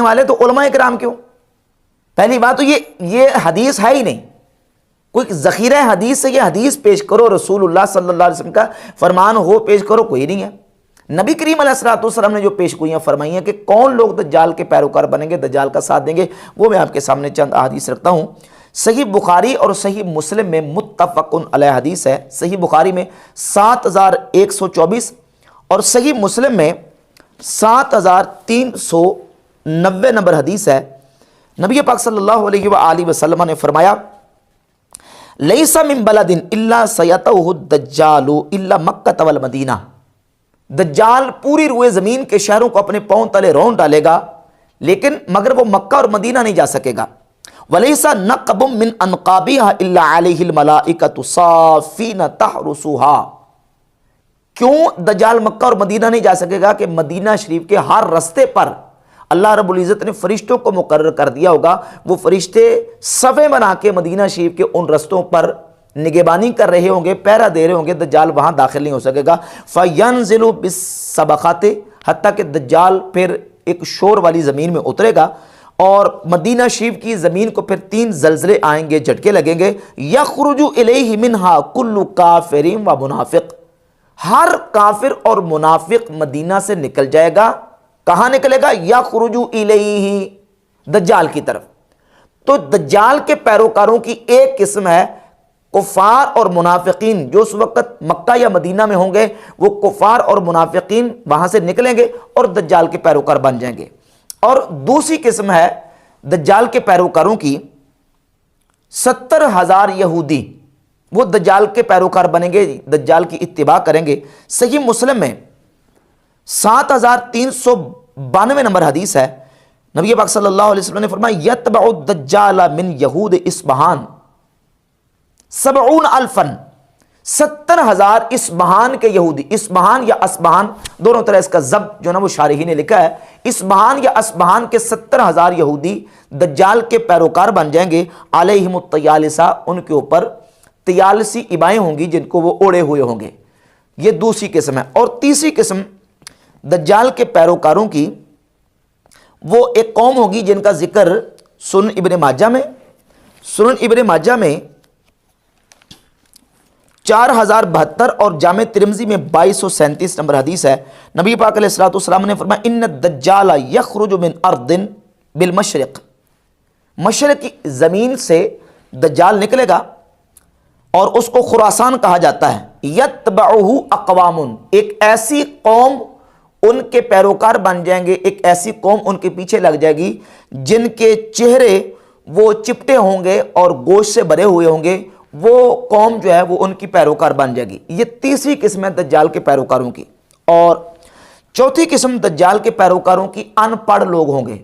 वाले तो उलमा किराम क्यों? पहली बात तो ये हदीस है ही नहीं, कोई ज़ख़ीरा हदीस से ये हदीस पेश करो, रसूलुल्लाह सल्लल्लाहु अलैहि वसल्लम का फरमान हो पेश करो, कोई नहीं है। नबी करीम अलैहिस्सलाम ने जो पेश गोइयाँ फरमाई हैं कि कौन लोग दज्जाल के पैरोकार बनेंगे, दज्जाल का साथ देंगे, वो मैं आपके सामने चंद हदीस रखता हूँ। सही बुखारी और सही मुस्लिम में मुत्तफ़क़ुन अलैह हदीस है। सही बुखारी में 7124 और सही मुस्लिम में 7390 नंबर हदीस है। नबी पाक सल्लल्लाहु अलैहि वसल्लम ने फरमाया, लैसा मिन बलदिन इल्ला सयतहु दज्जालु इल्ला मक्का वल मदीना। दज्जाल पूरी रुए ज़मीन के शहरों को अपने पांव तले रौंद डालेगा, लेकिन मगर वो मक्का और मदीना नहीं जा सकेगा। वलैसा नक़बुम मिन अनक़ाबिहा इल्ला अलैहिल मलाइकतु साफ़ीन तहरुसुहा। क्यों दज्जाल मक्का और मदीना नहीं जा सकेगा? कि मदीना शरीफ के हर रास्ते पर अल्लाह रब्बुल इज़्ज़त ने फरिश्तों को मुकर्रर कर दिया होगा, वो फरिश्ते सफ़े बना के मदीना शरीफ के उन रस्तों पर निगहबानी कर रहे होंगे, पहरा दे रहे होंगे, दज्जाल वहाँ दाखिल नहीं हो सकेगा। फ़यंज़िलु बिस्सबख़ाति, हत्ता कि दज्जाल फिर एक शोर वाली ज़मीन में उतरेगा और मदीना शरीफ की ज़मीन को फिर 3 ज़लज़ले आएंगे, झटके लगेंगे। यख़रुजु इलैहि मिन्हा कुल्लु काफ़िरिन व मुनाफ़िक़, हर काफिर और मुनाफिक मदीना से निकल जाएगा। कहाँ निकलेगा? यख़रुजु इलैहि, दज्जाल की तरफ। तो दज्जाल के पैरोकारों की एक किस्म है कुफार और मुनाफिकीन, जो उस वक्त मक्का या मदीना में होंगे, वो कुफार और मुनाफिकीन वहां से निकलेंगे और दज्जाल के पैरोकार बन जाएंगे। और दूसरी किस्म है दज्जाल के पैरोकारों की 70,000 यहूदी, वो दज्जाल के पैरोकार बनेंगे, दज्जाल की इत्तिबा करेंगे। सही मुस्लिम में 7392 नंबर हदीस है। नबी पाक सल्लल्लाहु अलैहि वसल्लम ने फरमाया, यतबउ दज्जाल मिन यहूद इस्बहान 70,000, 70,000 इस्बहान के यहूदी। इस्बहान या अस्बहान दोनों तरह इसका जब्त जो ना वो शारही ने लिखा है। इस्बहान या अस्बहान के 70,000 यहूदी दज्जाल के पैरोकार बन जाएंगे। अलैहिमुत तयालिसा, उनके ऊपर तयालसी इबाएं होंगी जिनको वो ओढ़े हुए होंगे। ये दूसरी किस्म है। और तीसरी किस्म दज्जाल के पैरोकारों की वो एक कौम होगी जिनका जिक्र सुनन इब्ने माजा में 4072 और जामे तिरमिज़ी में 2237 नंबर हदीस है। नबी पाक अलैहिस्सलातु वस्सलाम ने फरमाया, इन्न दज्जाल यखरुजु मिन अर्दिन बिल मशरिक, मशरिक की ज़मीन से दज्जाल निकलेगा और उसको खुरासान कहा जाता है। यतबअहु अक़वामुन, एक ऐसी कौम उनके पैरोकार बन जाएंगे, एक ऐसी कौम उनके पीछे लग जाएगी जिनके चेहरे वो चिपटे होंगे और गोश्त से भरे हुए होंगे। वो कौम जो है वो उनकी पैरोकार बन जाएगी। ये तीसरी किस्म है दज्जाल के पैरोकारों की। और चौथी किस्म दज्जाल के पैरोकारों की अनपढ़ लोग होंगे।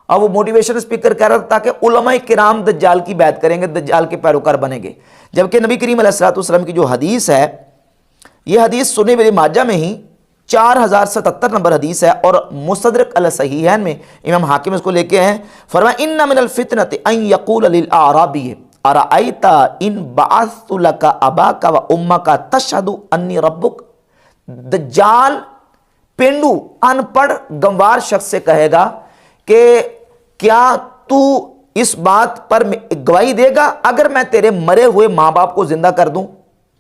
अब वो मोटिवेशन स्पीकर कह रहा था कि उलमा किराम दज्जाल की बैत करेंगे, दज्जाल के पैरोकार बनेंगे। जबकि नबी करीम अलैहिस्सलातु वस्सलाम की जो हदीस है, ये हदीस सुनन इब्ने माजा में ही 4077 नंबर हदीस है और मुस्तदरक अल सहीहैन में इमाम हाकिम इसको लेके हैं। फरमाया, इन्ना मिनल फितनति अन यक़ूल लिल आराबी अराअयता इन बअस्तु लका अबाका व उम्मका तशहदु अन्नी रब्बुक। दज्जाल पेंडू अनपढ़ गंवार शख्स से कहेगा कि क्या तू इस बात पर गवाही देगा अगर मैं तेरे मरे हुए माँ बाप को जिंदा कर दूं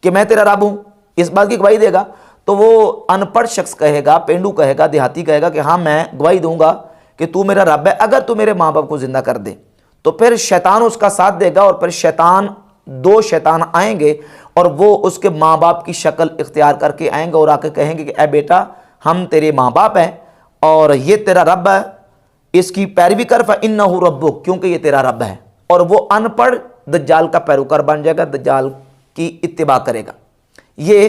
कि मैं तेरा रब हूं, इस बात की गवाही देगा? तो वो अनपढ़ शख्स कहेगा, पेंडू कहेगा, देहाती कहेगा कि हाँ मैं गवाही दूंगा कि तू मेरा रब है अगर तू मेरे माँ बाप को जिंदा कर दे। तो फिर शैतान उसका साथ देगा और फिर दो शैतान आएंगे और वो उसके माँ बाप की शक्ल इख्तियार करके आएंगे और आके कहेंगे कि ए बेटा, हम तेरे माँ बाप हैं और ये तेरा रब है, इसकी पैरवी कर, फ़इन्नहु रब्बुक, क्योंकि ये तेरा रब है। और वो अनपढ़ दज्जाल का पैरोकार बन जाएगा, दज्जाल की इत्तिबा करेगा। ये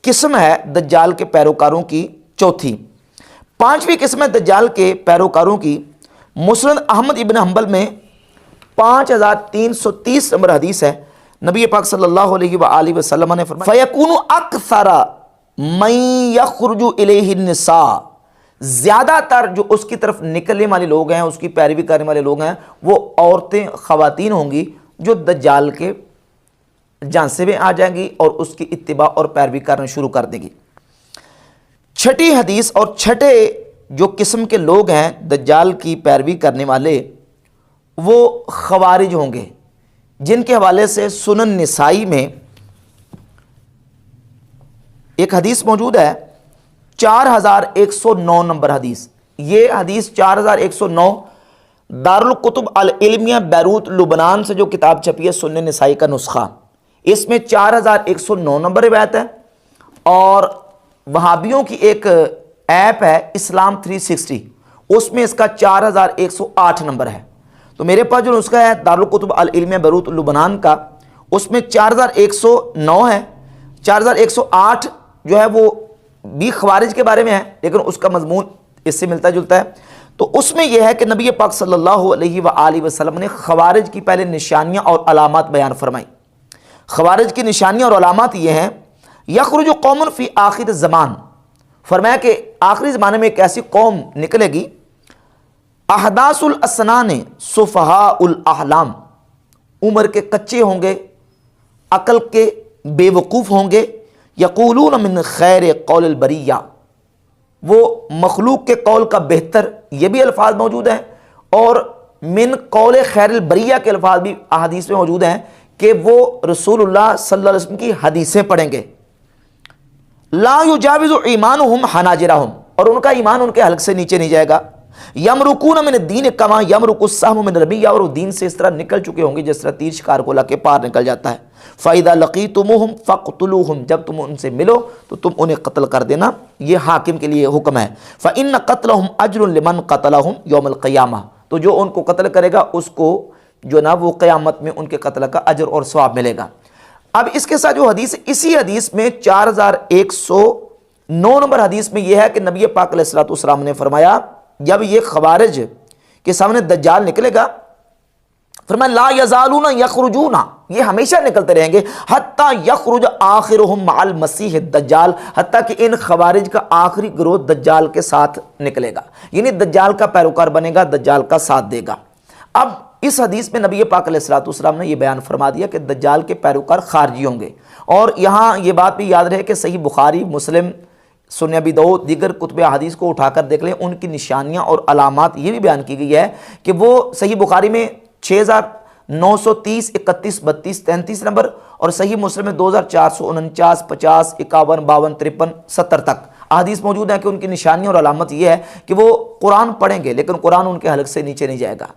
किस्म है दज्जाल के पैरोकारों की चौथी। पांचवी किस्म है दज्जाल के पैरोकारों की मुस्नद अहमद इब्न हंबल में 5330 नंबर हदीस है। नबी पाक सल्लल्लाहु अलैहि वसल्लम ने फरमाया, फयकूनु अक्सरा मन यखरुजु इलैहि निसा, ज्यादातर जो उसकी तरफ निकलने वाले लोग हैं, उसकी पैरवी करने वाले लोग हैं, वो औरतें, खवातीन होंगी जो दज्जाल के झांसे में आ जाएंगी और उसकी इत्तिबा और पैरवी करना शुरू कर देंगी। छठी हदीस और छठे जो किस्म के लोग हैं दज्जाल की पैरवी करने वाले, वो खवारिज होंगे, जिनके हवाले से सुनन निसाई में एक हदीस मौजूद है 4109 नंबर हदीस। ये हदीस 4109 दारुल कुतुब अल इल्मिया बैरूत लुबनान से जो किताब छपी है सुन्ने निसाई का नुस्खा, इसमें 4109 नंबर रिवायत है। और वहाबियों की एक ऐप है इस्लाम 360, उसमें इसका 4108 नंबर है। तो मेरे पास जो नुस्खा है दारुल कुतुब अल इल्मिया बैरूत लुबनान का, उसमें 4109 है। 4108 जो है वो भी खवारिज के बारे में है, लेकिन उसका मजमून इससे मिलता जुलता है। तो उसमें यह है कि नबी पाक सल्लल्लाहु अलैहि वसल्लम ने खवारिज की पहले निशानियां और अलामात बयान फरमाई। खवारिज की निशानियां और अलामात ये हैं, यखरुजु कौमुन फी आखिर ज़मान, फरमाया कि आखिरी ज़माने में एक ऐसी कौम निकलेगी, अहदासुल असनान सुफहाउल अहलाम, उम्र के कच्चे होंगे, अकल के बेवकूफ़ होंगे, यक़ूलून मिन खैर कौल बरिया, वो मखलूक के कौल का बेहतर, ये भी अल्फाज मौजूद हैं, और मिन कौल खैर बरिया के अल्फाज भी अहादीस में मौजूद हैं कि वो रसूलुल्लाह सल्लल्लाहु अलैहि वसल्लम की हदीसें पढ़ेंगे। ला युजाविज़ु ईमानुहुम हनाजिरहुम, और उनका ईमान उनके हल्क से नीचे नहीं जाएगा। यमरुकून मिन दीन कमा यमरुकुस सहमु मिन रमिया, और वो दीन से इस तरह निकल चुके होंगे जिस तरह तीर शिकार को लगे पार निकल जाता है। फ़ाइदा लक़ीतुमुहुम फ़क़्तुलूहुम, जब तुम उनसे मिलो तो तुम उन्हें कत्ल कर देना, ये हाकिम के लिए हुक्म है। फ़इन्न क़त्लहुम अज्रुन लिमन क़तलहुम यौमल क़ियामा, तो जो उनको कत्ल करेगा उसको जो ना वो क़यामत में उनके कत्ल का अजर और सवाब मिलेगा। अब इसके साथ जो हदीस, इसी हदीस में 4109 नंबर हदीस में यह है कि नबी पाक अलैहिस्सलातु वस्सलाम ने फरमाया, जब ये खवारिज के सामने दज्जाल निकलेगा, फरमाया ला यज़ालूना यखरुजूना, ये हमेशा निकलते रहेंगे, हत्ता यखरुज आखिरुहुम मअल मसीह दज्जाल, हत्ता कि इन खवारिज का आखिरी गिरोह दज्जाल के साथ निकलेगा, यानी दज्जाल का पैरोकार बनेगा, दज्जाल का साथ देगा। अब इस हदीस में नबी पाक अलैहिस्सलातु वस्सलाम ने यह बयान फरमा दिया कि दज्जाल के पैरोकार खारजी होंगे। और यहाँ ये बात भी याद रहे कि सही बुखारी, मुस्लिम, सुन्ने अबी दाऊद, दीगर कुतुब हदीस को उठाकर देख लें, उनकी निशानियाँ और अलामात ये भी बयान की गई है कि वो सही बुखारी में 6930, 31, 32, 33 नंबर, और सही मुस्लिम में 2449, 50, 51, 52, 53, 70 तक हदीस मौजूद है कि उनकी निशानियाँ और अलामत यह है कि वो कुरान पढ़ेंगे, लेकिन कुरान उनके हलक से नीचे नहीं जाएगा।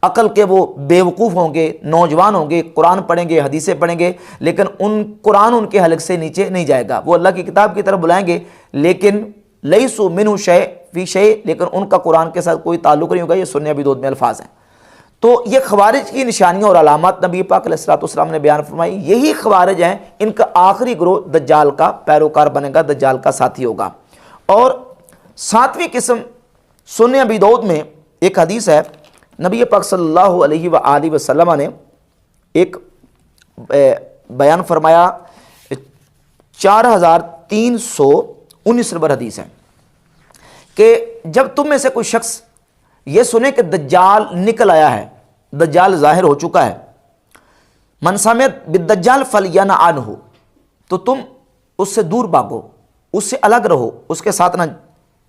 अकल के वो बेवकूफ़ होंगे, नौजवान होंगे, कुरान पढ़ेंगे, हदीसें पढ़ेंगे, लेकिन कुरान उनके हलक से नीचे नहीं जाएगा। वो अल्लाह की किताब की तरफ बुलाएंगे, लेकिन लैसु मिन्हु शै फी शै, लेकिन उनका कुरान के साथ कोई ताल्लुक़ नहीं होगा। ये सुन्ने अबी दाऊद में अल्फाज हैं। तो ये खवारिज की निशानियाँ और अलामत नबी पाक अलैहिस्सलातु वस्सलाम ने बयान फरमाई। यही खवारिज हैं, इनका आखिरी गिरोह दज्जाल का पैरोकार बनेगा, दज्जाल का साथी होगा। और सातवीं किस्म सुन्ने अबी दाऊद में एक हदीस है, नबी पाक सल्लल्लाहु अलैहि वसल्लम ने एक बयान फरमाया, 4319 नंबर हदीस है कि जब तुम में से कोई शख्स ये सुने कि दज्जाल निकल आया है, दज्जाल जाहिर हो चुका है, मन समिअत बिद्दज्जाल फलयनअ अन्हु, तो तुम उससे दूर भागो, उससे अलग रहो, उसके साथ ना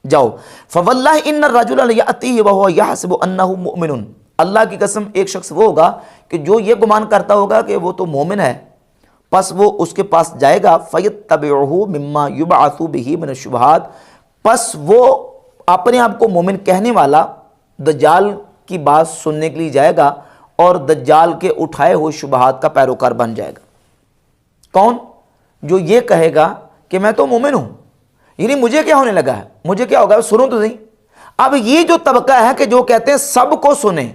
जाओ। फवल्लाहि इन्न रजुलन यअतीहि व हुवा यहसबु अन्नहु मुमिनुन, अल्लाह की कसम एक शख्स वो होगा कि जो ये गुमान करता होगा कि वो तो मोमिन है, बस वो उसके पास जाएगा, फयत्तबिउहु मिम्मा युबअसु बिही मिन शुबहात, बस वो अपने आप को मोमिन कहने वाला दज्जाल की बात सुनने के लिए जाएगा और दज्जाल के उठाए हुए शुबहात का पैरोकार बन जाएगा। कौन? जो ये कहेगा कि मैं तो मोमिन हूं, यानी मुझे क्या होने लगा है, मुझे क्या होगा, सुनो तो सही। अब ये जो तबका है कि जो कहते हैं सबको सुने,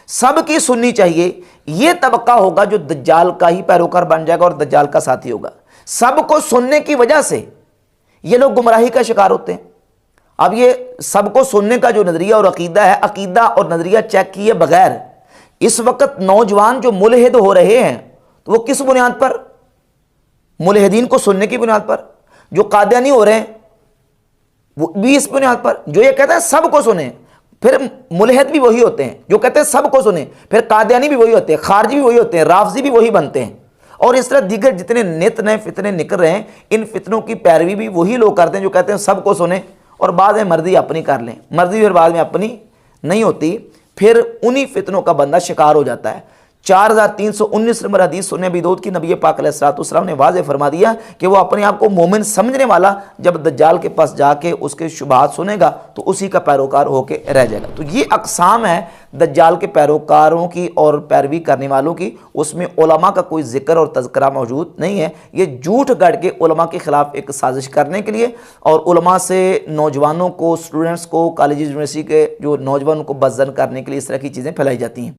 सबकी सुननी चाहिए, ये तबका होगा जो दज्जाल का ही पैरोकार बन जाएगा और दज्जाल का साथी होगा। सबको सुनने की वजह से ये लोग गुमराही का शिकार होते हैं। अब ये सबको सुनने का जो नजरिया और अकीदा है, अकीदा और नजरिया चेक किए बगैर इस वक्त नौजवान जो मुलहिद हो रहे हैं, तो वो किस बुनियाद पर? मुलहिदीन को सुनने की बुनियाद पर। जो कादियानी हो रहे हैं वो भी इस बुनियाद पर, जो ये कहते हैं सबको सुने, फिर मुलहिद भी वही होते हैं जो कहते हैं सबको सुने, फिर कादियानी भी वही होते हैं, खारजी भी वही होते हैं, राफजी भी वही बनते हैं, और इस तरह दीगर जितने नित नए फितने निकल रहे हैं, इन फितनों की पैरवी भी वही लोग करते हैं जो कहते हैं सबको सुने और बाद में मर्जी अपनी कर लें। मर्जी फिर बाद में अपनी नहीं होती, फिर उन्हीं फितनों का बंदा शिकार हो जाता है। 4319 नंबर हदीस सुन्ने अबी दाऊद की, नबी पाक अलैहिस्सलाम ने वाज़ेह फरमा दिया कि वो अपने आप को मोमिन समझने वाला जब दज्जाल के पास जाके उसके शुबहात सुनेगा तो उसी का पैरोकार होके रह जाएगा। तो ये अक़साम है दज्जाल के पैरोकारों की और पैरवी करने वालों की, उसमें उलमा का कोई जिक्र और तज़किरा मौजूद नहीं है। ये झूठ गढ़ के उलमा के ख़िलाफ़ एक साजिश करने के लिए और उलमा से नौजवानों को, स्टूडेंट्स को, कॉलेज यूनिवर्सिटी के जो नौजवानों को बज़्ज़न करने के लिए इस तरह की चीज़ें फैलाई जाती हैं।